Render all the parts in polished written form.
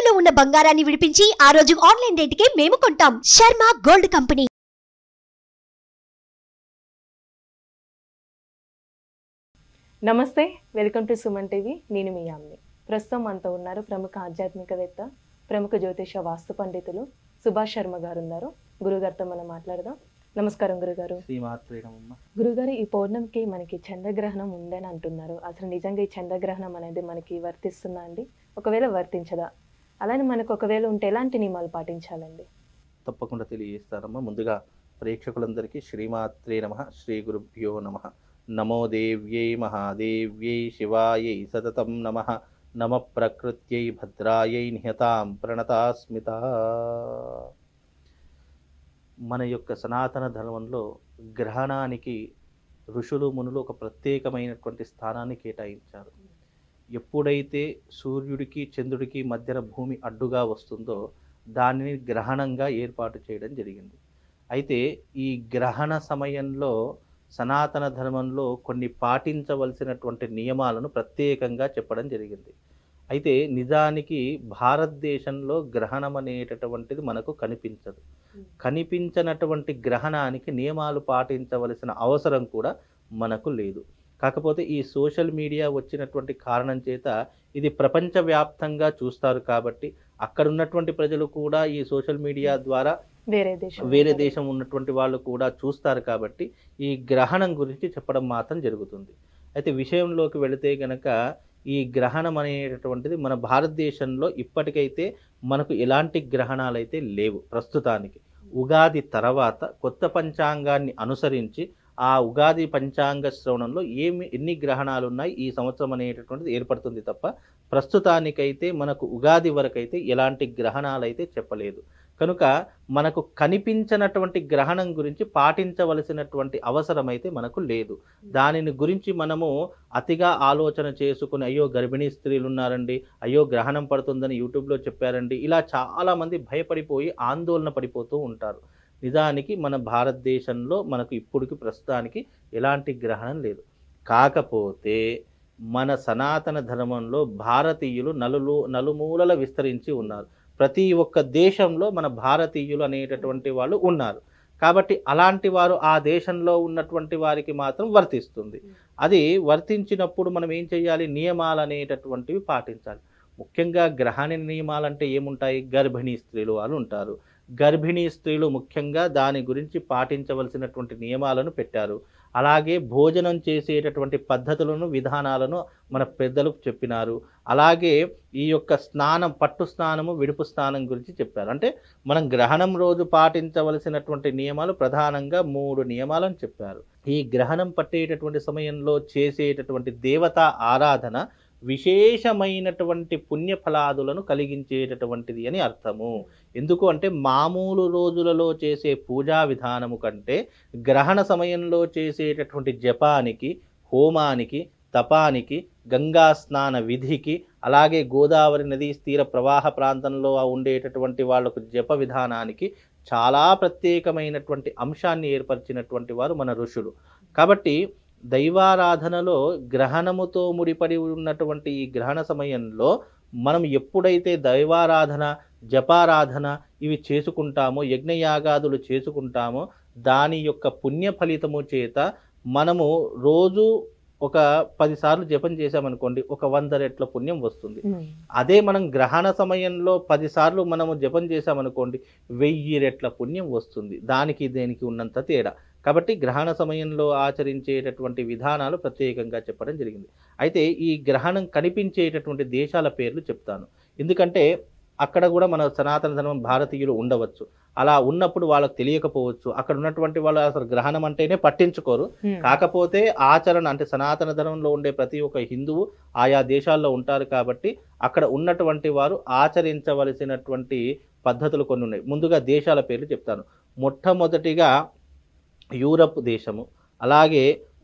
తాకట్టులో ఉన్న బంగారాన్ని విడిపించి ఆ రోజు ఆన్లైన్ రేటుకే మేము కొంటాం. Sharma gold company. నమస్తే, వెల్కమ్ టు సుమన్ టీవీ. నేను మీ యామ్ని. ప్రస్తుతం మనతో ఉన్నారు ప్రముఖ ఆధ్యాత్మికవేత్త, ప్రముఖ జ్యోతిష వాస్తు పండితులు సుభాష్ శర్మ గారు ఉన్నారు. గురుగారితో మనం మాట్లాడదాం. నమస్కారం గురుగారు. గురుగారు, ఈ పౌర్ణమికి మనకి చంద్రగ్రహణం ఉందని అంటున్నారు. అసలు నిజంగా ఈ చంద్రగ్రహణం అనేది మనకి వర్తిస్తుందా అండి? ఒకవేళ వర్తించదా? అలానే మనకు ఒకవేళ ఉంటే ఎలాంటి నియమాలు పాటించాలండి? తప్పకుండా తెలియజేస్తానమ్మా. ముందుగా ప్రేక్షకులందరికీ శ్రీమాత్రే నమః, శ్రీ గురుభ్యో నమః. నమో దేవ్యై మహాదేవ్యై శివాయై సతతం నమః. నమ ప్రకృత్యై భద్రాయై నిహతాం ప్రణతాస్మిత. మన యొక్క సనాతన ధర్మంలో గ్రహణానికి ఋషులు మునులు ఒక ప్రత్యేకమైనటువంటి స్థానాన్ని కేటాయించారు. ఎప్పుడైతే సూర్యుడికి చంద్రుడికి మధ్యన భూమి అడ్డుగా వస్తుందో దానిని గ్రహణంగా ఏర్పాటు చేయడం జరిగింది. అయితే ఈ గ్రహణ సమయంలో సనాతన ధర్మంలో కొన్ని పాటించవలసినటువంటి నియమాలను ప్రత్యేకంగా చెప్పడం జరిగింది. అయితే నిజానికి భారతదేశంలో గ్రహణం అనేటటువంటిది మనకు కనిపించదు. కనిపించనటువంటి గ్రహణానికి నియమాలు పాటించవలసిన అవసరం కూడా మనకు లేదు. కాకపోతే ఈ సోషల్ మీడియా వచ్చినటువంటి కారణం చేత ఇది ప్రపంచవ్యాప్తంగా చూస్తారు కాబట్టి అక్కడ ఉన్నటువంటి ప్రజలు కూడా ఈ సోషల్ మీడియా ద్వారా వేరే దేశం ఉన్నటువంటి వాళ్ళు కూడా చూస్తారు కాబట్టి ఈ గ్రహణం గురించి చెప్పడం మాత్రం జరుగుతుంది. అయితే విషయంలోకి వెళితే గనక ఈ గ్రహణం అనేటటువంటిది మన భారతదేశంలో ఇప్పటికైతే మనకు ఎలాంటి గ్రహణాలు అయితే లేవు. ప్రస్తుతానికి ఉగాది తర్వాత కొత్త పంచాంగాన్ని అనుసరించి ఆ ఉగాది పంచాంగ శ్రవణంలో ఎన్ని గ్రహణాలు ఉన్నాయి ఈ సంవత్సరం అనేటటువంటిది ఏర్పడుతుంది తప్ప ప్రస్తుతానికైతే మనకు ఉగాది వరకైతే ఎలాంటి గ్రహణాలు అయితే చెప్పలేదు. కనుక మనకు కనిపించినటువంటి గ్రహణం గురించి పాటించవలసినటువంటి అవసరం అయితే మనకు లేదు. దానిని గురించి మనము అతిగా ఆలోచన చేసుకుని అయ్యో గర్భిణీ స్త్రీలు ఉన్నారండి, అయ్యో గ్రహణం పడుతుందని యూట్యూబ్లో చెప్పారండి, ఇలా చాలామంది భయపడిపోయి ఆందోళన పడిపోతూ ఉంటారు. నిజానికి మన భారతదేశంలో మనకు ఇప్పటికి ప్రస్తుతానికి ఎలాంటి గ్రహణం లేదు. కాకపోతే మన సనాతన ధర్మంలో భారతీయులు నలుమూలల విస్తరించి ఉన్నారు. ప్రతి ఒక్క దేశంలో మన భారతీయులు అనేటటువంటి వాళ్ళు ఉన్నారు. కాబట్టి అలాంటి వారు ఆ దేశంలో ఉన్నటువంటి వారికి మాత్రం వర్తిస్తుంది. అది వర్తించినప్పుడు మనం ఏం చేయాలి? నియమాలు అనేటటువంటివి పాటించాలి. ముఖ్యంగా గ్రహణ నియమాలంటే ఏముంటాయి? గర్భిణీ స్త్రీలు వాళ్ళు ఉంటారు. గర్భిణీ స్త్రీలు ముఖ్యంగా దాని గురించి పాటించవలసినటువంటి నియమాలను పెట్టారు. అలాగే భోజనం చేసేటటువంటి పద్ధతులను విధానాలను మన పెద్దలకు చెప్పినారు. అలాగే ఈ యొక్క స్నానం, పట్టు స్నానము, విడుపు స్నానం గురించి చెప్పారు. అంటే మనం గ్రహణం రోజు పాటించవలసినటువంటి నియమాలు ప్రధానంగా 3 నియమాలను చెప్పారు. ఈ గ్రహణం పట్టేటటువంటి సమయంలో చేసేటటువంటి దేవతా ఆరాధన విశేషమైనటువంటి పుణ్యఫలాదులను కలిగించేటటువంటిది అని అర్థము. ఎందుకు అంటే మామూలు రోజులలో చేసే పూజా విధానము కంటే గ్రహణ సమయంలో చేసేటటువంటి జపానికి, హోమానికి, తపానికి, గంగా స్నాన విధికి, అలాగే గోదావరి నదీ తీర ప్రవాహ ప్రాంతంలో ఉండేటటువంటి వాళ్లకు జప విధానానికి చాలా ప్రత్యేకమైనటువంటి అంశాన్ని ఏర్పరిచినటువంటి వారు మన ఋషులు. కాబట్టి దైవారాధనలో గ్రహణముతో ముడిపడి ఉన్నటువంటి ఈ గ్రహణ సమయంలో మనం ఎప్పుడైతే దైవారాధన, జపారాధన ఇవి చేసుకుంటామో, యజ్ఞయాగాదులు చేసుకుంటామో దాని యొక్క పుణ్య ఫలితము చేత మనము రోజు ఒక 10 సార్లు జపం చేసామనుకోండి, ఒక 100 రెట్ల పుణ్యం వస్తుంది. అదే మనం గ్రహణ సమయంలో 10 సార్లు మనము జపం చేసామనుకోండి, 1000 రెట్ల పుణ్యం వస్తుంది. దానికి దేనికి ఉన్నంత తేడా. కాబట్టి గ్రహణ సమయంలో ఆచరించేటటువంటి విధానాలు ప్రత్యేకంగా చెప్పడం జరిగింది. అయితే ఈ గ్రహణం కనిపించేటటువంటి దేశాల పేర్లు చెప్తాను. ఎందుకంటే అక్కడ కూడా మన సనాతన ధర్మం భారతీయులు ఉండవచ్చు. అలా ఉన్నప్పుడు వాళ్ళకి తెలియకపోవచ్చు. అక్కడ ఉన్నటువంటి వాళ్ళు అసలు గ్రహణం అంటేనే పట్టించుకోరు. కాకపోతే ఆచరణ అంటే సనాతన ధర్మంలో ఉండే ప్రతి ఒక్క హిందువు ఆయా దేశాల్లో ఉంటారు కాబట్టి అక్కడ ఉన్నటువంటి వారు ఆచరించవలసినటువంటి పద్ధతులు కొన్ని ఉన్నాయి. ముందుగా దేశాల పేర్లు చెప్తాను. మొట్టమొదటిగా యూరప్ దేశము, అలాగే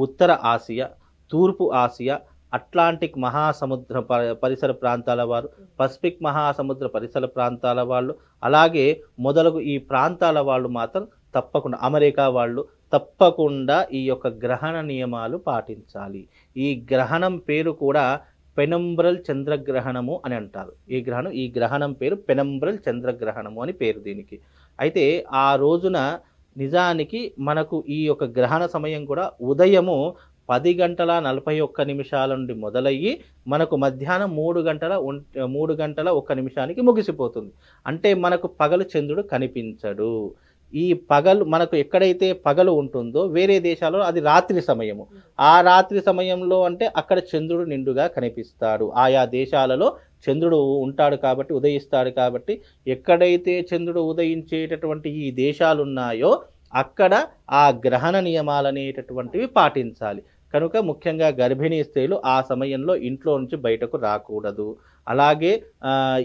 ఉత్తర ఆసియా, తూర్పు ఆసియా, అట్లాంటిక్ మహాసముద్ర పరిసర ప్రాంతాల వారు, పసిఫిక్ మహాసముద్ర పరిసర ప్రాంతాల వాళ్ళు, అలాగే మొదలగు ఈ ప్రాంతాల వాళ్ళు మాత్రం తప్పకుండా, అమెరికా వాళ్ళు తప్పకుండా ఈ యొక్క గ్రహణ నియమాలు పాటించాలి. ఈ గ్రహణం పేరు కూడా పెనంబ్రల్ చంద్రగ్రహణము అని అంటారు. ఈ గ్రహణం పేరు పెనంబ్రల్ చంద్రగ్రహణము అని పేరు దీనికి. అయితే ఆ రోజున నిజానికి మనకు ఈ యొక్క గ్రహణ సమయం కూడా ఉదయము 10:41 నుండి మొదలయ్యి మనకు మధ్యాహ్నం 3:01 ముగిసిపోతుంది. అంటే మనకు పగలు చంద్రుడు కనిపించడు. ఈ పగలు మనకు ఎక్కడైతే పగలు ఉంటుందో వేరే దేశాల్లో అది రాత్రి సమయము. ఆ రాత్రి సమయంలో అంటే అక్కడ చంద్రుడు నిండుగా కనిపిస్తాడు. ఆయా దేశాలలో చంద్రుడు ఉంటాడు కాబట్టి, ఉదయిస్తాడు కాబట్టి, ఎక్కడైతే చంద్రుడు ఉదయించేటటువంటి ఈ దేశాలు ఉన్నాయో అక్కడ ఆ గ్రహణ నియమాలు అనేటటువంటివి పాటించాలి. కనుక ముఖ్యంగా గర్భిణీ స్త్రీలు ఆ సమయంలో ఇంట్లో నుంచి బయటకు రాకూడదు. అలాగే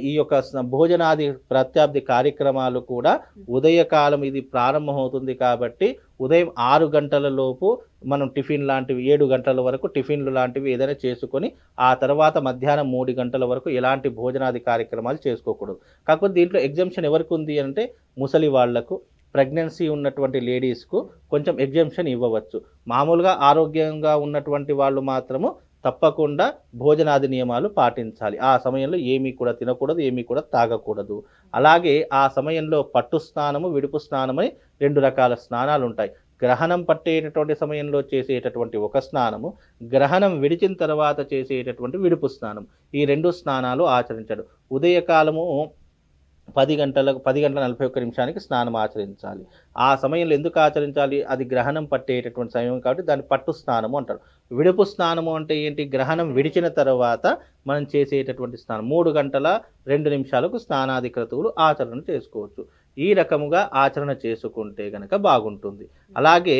ఈ యొక్క భోజనాది ప్రత్యాబ్ది కార్యక్రమాలు కూడా ఉదయకాలం ఇది ప్రారంభమవుతుంది కాబట్టి ఉదయం 6 గంటల లోపు మనం టిఫిన్ లాంటివి 7 గంటల వరకు టిఫిన్లు లాంటివి ఏదైనా చేసుకొని ఆ తర్వాత మధ్యాహ్నం 3 గంటల వరకు ఎలాంటి భోజనాది కార్యక్రమాలు చేసుకోకూడదు. కాకపోతే దీంట్లో ఎగ్జంప్షన్ ఎవరికి ఉంది అంటే ముసలి వాళ్లకు, ప్రెగ్నెన్సీ ఉన్నటువంటి లేడీస్కు కొంచెం ఎగ్జంప్షన్ ఇవ్వవచ్చు. మామూలుగా ఆరోగ్యంగా ఉన్నటువంటి వాళ్ళు మాత్రము తప్పకుండా భోజనాది నియమాలు పాటించాలి. ఆ సమయంలో ఏమీ కూడా తినకూడదు, ఏమీ కూడా తాగకూడదు. అలాగే ఆ సమయంలో పట్టు స్నానము, విడుపు స్నానం అని 2 రకాల స్నానాలు ఉంటాయి. గ్రహణం పట్టేటటువంటి సమయంలో చేసేటటువంటి ఒక స్నానము, గ్రహణం విడిచిన తర్వాత చేసేటటువంటి విడుపు స్నానం, ఈ 2 స్నానాలు ఆచరించడు. ఉదయకాలము 10:41 స్నానం ఆచరించాలి. ఆ సమయంలో ఎందుకు ఆచరించాలి? అది గ్రహణం పట్టేటటువంటి సమయం కాబట్టి దాన్ని పట్టు స్నానము అంటారు. విడుపు స్నానము అంటే ఏంటి? గ్రహణం విడిచిన తర్వాత మనం చేసేటటువంటి స్నానం. 3:02 స్నానాది క్రతువులు ఆచరణ చేసుకోవచ్చు. ఈ రకముగా ఆచరణ చేసుకుంటే గనక బాగుంటుంది. అలాగే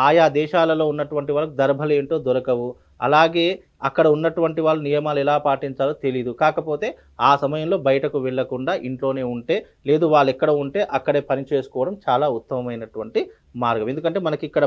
ఆయా దేశాలలో ఉన్నటువంటి వాళ్ళకి దర్భలు ఏంటో దొరకవు. అలాగే అక్కడ ఉన్నటువంటి వాళ్ళు నియమాలు ఎలా పాటించాలో తెలీదు. కాకపోతే ఆ సమయంలో బయటకు వెళ్లకుండా ఇంట్లోనే ఉంటే, లేదు వాళ్ళు ఎక్కడ ఉంటే అక్కడే పని చేసుకోవడం చాలా ఉత్తమమైనటువంటి మార్గం. ఎందుకంటే మనకి ఇక్కడ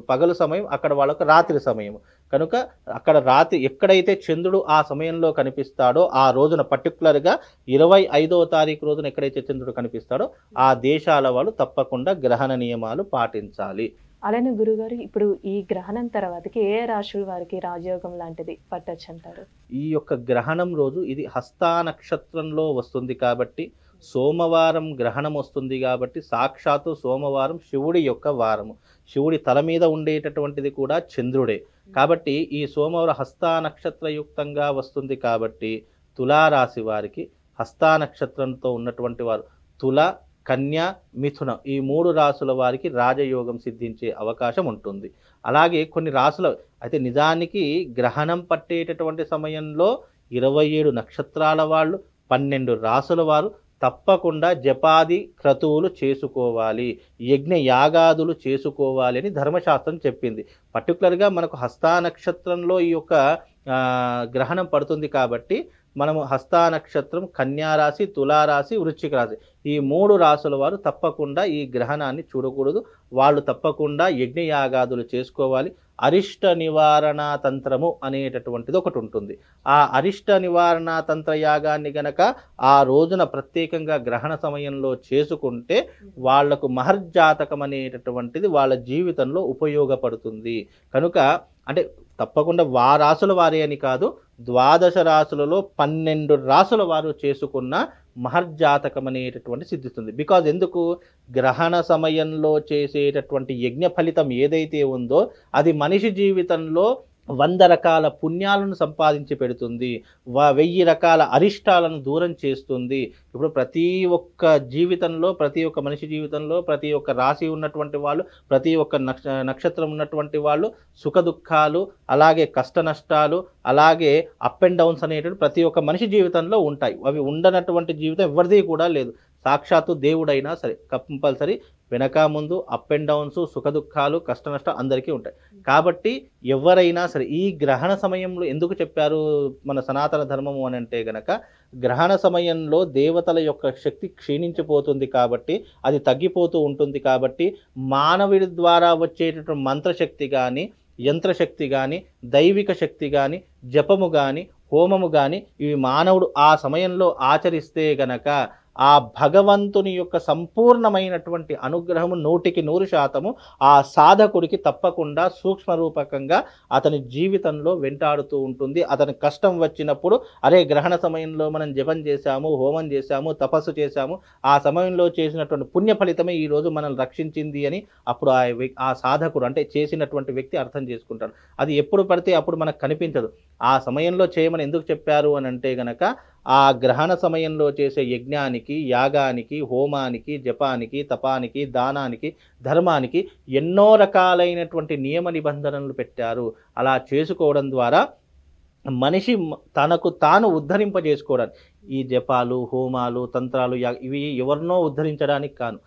పగలు సమయం, అక్కడ వాళ్ళకు రాత్రి సమయం. కనుక అక్కడ రాత్రి ఎక్కడైతే చంద్రుడు ఆ సమయంలో కనిపిస్తాడో ఆ రోజున పర్టికులర్గా 25వ తారీఖు రోజున ఎక్కడైతే చంద్రుడు కనిపిస్తాడో ఆ దేశాల వాళ్ళు తప్పకుండా గ్రహణ నియమాలు పాటించాలి. అలానే గురుగారు, ఇప్పుడు ఈ గ్రహణం తర్వాతకి ఏ రాశుల వారికి రాజయోగం లాంటిది పట్టొచ్చు అంటారు? ఈ యొక్క గ్రహణం రోజు ఇది హస్తా నక్షత్రంలో వస్తుంది కాబట్టి, సోమవారం గ్రహణం వస్తుంది కాబట్టి, సాక్షాత్తు సోమవారం శివుడి యొక్క వారము. శివుడి తల మీద ఉండేటటువంటిది కూడా చంద్రుడే కాబట్టి ఈ సోమవారం హస్తా నక్షత్రయుక్తంగా వస్తుంది కాబట్టి తులారాశి వారికి, హస్తా నక్షత్రంతో ఉన్నటువంటి వారు తుల, కన్య, మిథున ఈ 3 రాసుల వారికి రాజయోగం సిద్ధించే అవకాశం ఉంటుంది. అలాగే కొన్ని రాసుల అయితే నిజానికి గ్రహణం పట్టేటటువంటి సమయంలో 27 నక్షత్రాల వాళ్ళు, 12 రాసుల వారు తప్పకుండా జపాది క్రతువులు చేసుకోవాలి, యజ్ఞ యాగాదులు చేసుకోవాలి అని ధర్మశాస్త్రం చెప్పింది. పర్టికులర్గా మనకు హస్తా నక్షత్రంలో ఈ యొక్క గ్రహణం పడుతుంది కాబట్టి మనము హస్తా నక్షత్రం, కన్యారాశి, తులారాశి, వృశ్చిక రాశి ఈ 3 రాసుల వారు తప్పకుండా ఈ గ్రహణాన్ని చూడకూడదు. వాళ్ళు తప్పకుండా యజ్ఞయాగాదులు చేసుకోవాలి. అరిష్ట నివారణ తంత్రము అనేటటువంటిది ఒకటి ఉంటుంది. ఆ అరిష్ట నివారణ తంత్ర యాగాన్ని గనక ఆ రోజున ప్రత్యేకంగా గ్రహణ సమయంలో చేసుకుంటే వాళ్లకు మహర్జాతకం అనేటటువంటిది వాళ్ళ జీవితంలో ఉపయోగపడుతుంది. కనుక అంటే తప్పకుండా రాసుల వారే అని కాదు, 12 రాసులలో 12 రాసుల వారు చేసుకున్న మహర్జాతకం అనేటటువంటి సిద్ధిస్తుంది. బికాజ్ ఎందుకు? గ్రహణ సమయంలో చేసేటటువంటి యజ్ఞ ఫలితం ఏదైతే ఉందో అది మనిషి జీవితంలో 100 రకాల పుణ్యాలను సంపాదించి పెడుతుంది, 1000 రకాల అరిష్టాలను దూరం చేస్తుంది. ఇప్పుడు ప్రతి ఒక్క జీవితంలో, ప్రతి ఒక్క మనిషి జీవితంలో, ప్రతి ఒక్క రాశి ఉన్నటువంటి వాళ్ళు, ప్రతి ఒక్క నక్షత్రం ఉన్నటువంటి వాళ్ళు సుఖ దుఃఖాలు, అలాగే కష్ట నష్టాలు, అలాగే అప్ అండ్ డౌన్స్ అనేటువంటి ప్రతి ఒక్క మనిషి జీవితంలో ఉంటాయి. అవి ఉండనటువంటి జీవితం ఎవరిది కూడా లేదు. సాక్షాత్తు దేవుడైనా సరే కంపల్సరీ వెనక ముందు అప్ అండ్ డౌన్స్, సుఖ దుఃఖాలు, కష్ట నష్టం అందరికీ ఉంటాయి. కాబట్టి ఎవరైనా సరే ఈ గ్రహణ సమయంలో ఎందుకు చెప్పారు మన సనాతన ధర్మము అని అంటే గనక, గ్రహణ సమయంలో దేవతల యొక్క శక్తి క్షీణించిపోతుంది కాబట్టి, అది తగ్గిపోతూ ఉంటుంది కాబట్టి, మానవుడి ద్వారా వచ్చేటటువంటి మంత్రశక్తి కానీ, యంత్రశక్తి కానీ, దైవిక శక్తి కానీ, జపము కానీ, హోమము కానీ ఇవి మానవుడు ఆ సమయంలో ఆచరిస్తే గనక ఆ భగవంతుని యొక్క సంపూర్ణమైనటువంటి అనుగ్రహము 100% ఆ సాధకుడికి తప్పకుండా సూక్ష్మరూపకంగా అతని జీవితంలో వెంటాడుతూ ఉంటుంది. అతని కష్టం వచ్చినప్పుడు అరే గ్రహణ సమయంలో మనం జపం చేశాము, హోమం చేశాము, తపస్సు చేశాము, ఆ సమయంలో చేసినటువంటి పుణ్య ఫలితమే ఈరోజు మనల్ని రక్షించింది అని అప్పుడు ఆ సాధకుడు అంటే చేసినటువంటి వ్యక్తి అర్థం చేసుకుంటాడు. అది ఎప్పుడు పడితే అప్పుడు మనకు కనిపించదు. ఆ సమయంలో చేయమని ఎందుకు చెప్పారు అని అంటే గనక ఆ గ్రహణ సమయంలో చేసే యజ్ఞానికి, యాగానికి, హోమానికి, జపానికి, తపానికి, దానానికి, ధర్మానికి ఎన్నో రకాలైనటువంటి నియమ నిబంధనలు పెట్టారు. అలా చేసుకోవడం ద్వారా మనిషి తనకు తాను ఉద్ధరింపజేసుకోవడానికి ఈ జపాలు, హోమాలు, తంత్రాలు ఇవి ఎవరినో ఉద్ధరించడానికి కాను,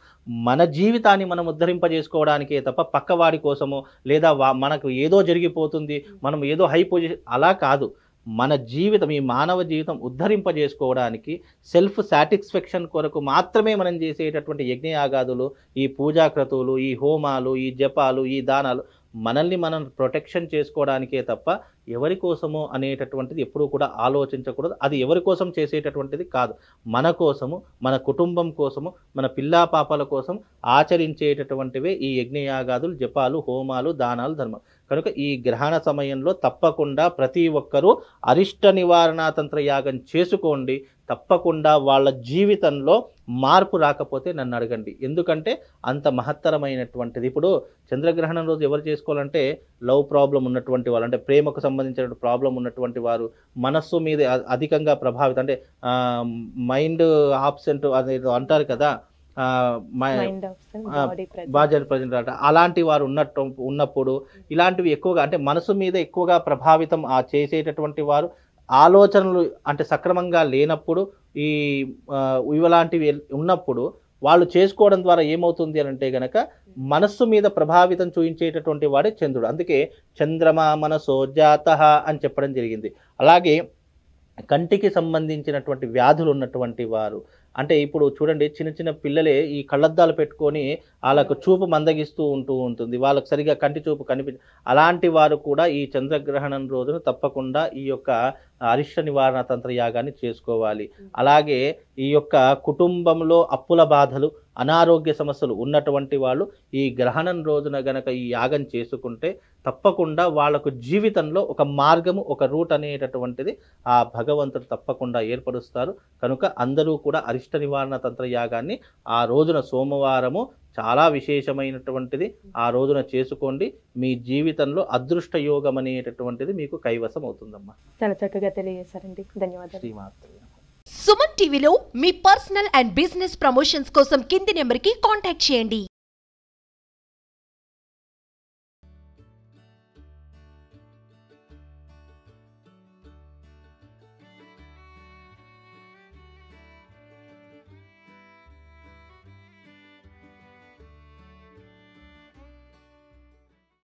మన జీవితాన్ని మనం ఉద్ధరింపజేసుకోవడానికే తప్ప పక్కవాడి కోసమో లేదా మనకు ఏదో జరిగిపోతుంది, మనం ఏదో హై పొజిషన్ అలా కాదు. మన జీవితం, ఈ మానవ జీవితం ఉద్ధరింపజేసుకోవడానికి సెల్ఫ్ సాటిస్ఫాక్షన్ కొరకు మాత్రమే మనం చేసేటటువంటి యజ్ఞయాగాదులు, ఈ పూజాక్రతువులు, ఈ హోమాలు, ఈ జపాలు, ఈ దానాలు మనల్ని మనం ప్రొటెక్షన్ చేసుకోవడానికే తప్ప ఎవరి కోసమో అనేటటువంటిది ఎప్పుడూ కూడా ఆలోచించకూడదు. అది ఎవరి కోసం చేసేటటువంటిది కాదు, మన కోసము, మన కుటుంబం కోసము, మన పిల్లా పాపల కోసం ఆచరించేటటువంటివే ఈ యజ్ఞయాగాదులు, జపాలు, హోమాలు, దానాలు, ధర్మం. కనుక ఈ గ్రహణ సమయంలో తప్పకుండా ప్రతి ఒక్కరూ అరిష్ట నివారణ తంత్ర యాగం చేసుకోండి. తప్పకుండా వాళ్ళ జీవితంలో మార్పు రాకపోతే నన్ను అడగండి. ఎందుకంటే అంత మహత్తరమైనటువంటిది. ఇప్పుడు చంద్రగ్రహణం రోజు ఎవరు చేసుకోవాలంటే లవ్ ప్రాబ్లం ఉన్నటువంటి వాళ్ళు, అంటే ప్రేమకు సంబంధించిన ప్రాబ్లం ఉన్నటువంటి వారు, మనస్సు మీద అధికంగా ప్రభావితం అంటే మైండ్ ఆబ్సెంట్ అనేది అంటారు కదా, బాజర్ ప్రజెంట్ అంటే అలాంటి వారు ఉన్నప్పుడు ఇలాంటివి ఎక్కువగా అంటే మనసు మీద ఎక్కువగా ప్రభావితం చేసేటటువంటి వారు, ఆలోచనలు అంటే సక్రమంగా లేనప్పుడు ఈ ఇలాంటివి ఉన్నప్పుడు వాళ్ళు చేసుకోవడం ద్వారా ఏమవుతుంది అని అంటే గనక మనస్సు మీద ప్రభావితం చూపించేటటువంటి వాడే చంద్రుడు. అందుకే చంద్రమా మనసో జాతః అని చెప్పడం జరిగింది. అలాగే కంటికి సంబంధించినటువంటి వ్యాధులు ఉన్నటువంటి వారు, అంటే ఇప్పుడు చూడండి చిన్న చిన్న పిల్లలే ఈ కళ్ళద్దాలు పెట్టుకొని వాళ్ళకు చూపు మందగిస్తూ ఉంటుంది, వాళ్ళకు సరిగా కంటి చూపు అలాంటి వారు కూడా ఈ చంద్రగ్రహణం రోజున తప్పకుండా ఈ యొక్క అరిష్ట నివారణ తంత్ర యాగాన్ని చేసుకోవాలి. అలాగే ఈ యొక్క కుటుంబంలో అప్పుల బాధలు, అనారోగ్య సమస్యలు ఉన్నటువంటి వాళ్ళు ఈ గ్రహణం రోజున గనక ఈ యాగం చేసుకుంటే తప్పకుండా వాళ్ళకు జీవితంలో ఒక మార్గము, ఒక రూట్ అనేటటువంటిది ఆ భగవంతుడు తప్పకుండా ఏర్పరుస్తారు. కనుక అందరూ కూడా అరిష్ట నివారణ తంత్ర యాగాన్ని ఆ రోజున సోమవారము చాలా విశేషమైనటువంటిది, ఆ రోజున చేసుకోండి. మీ జీవితంలో అదృష్ట యోగం అనేటటువంటిది మీకు కైవసం అవుతుందమ్మా. చాలా చక్కగా తెలియజేశారండి, ధన్యవాదాలు. శ్రీమాత్రే. సుమన్ టీవీలో మీ పర్సనల్ అండ్ బిజినెస్ ప్రమోషన్స్ కోసం కింది నెంబర్కి కాంటాక్ట్ చేయండి.